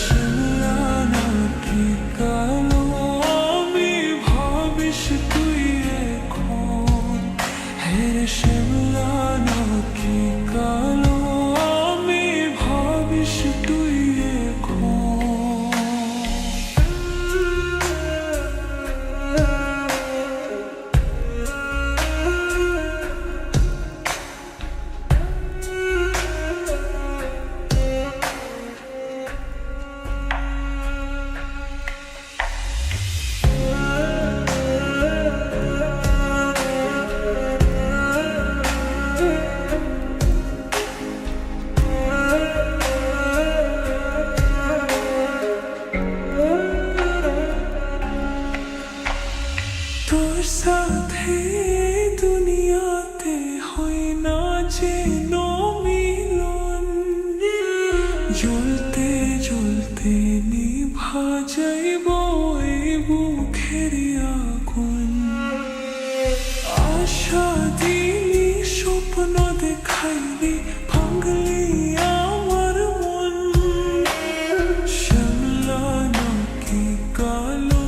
শিমলা নাকি কালো আমি ভাবিস তুই এখন। হেরে শিমলা নাকি কালো আমি ভাবিস তুই এখন। তোর সাথে দুনিয়াতে হয় না যে মিলন, জ্বলতে জ্বলতে নিভা যাইব এই বুকের আগুন। আশা দিলি স্বপ্ন দেখাইলি ভাঙলি আমার মন। শিমলা নাকি কালো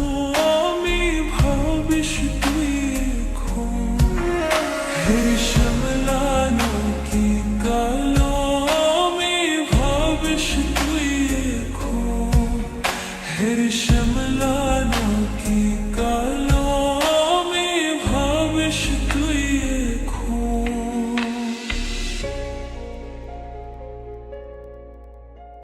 আমি ভাবিস তুই এখন। হেরে শিমলা নাকি কালো আমি ভাবিস তুই এখন। হেরে শিমলা নাকি কালো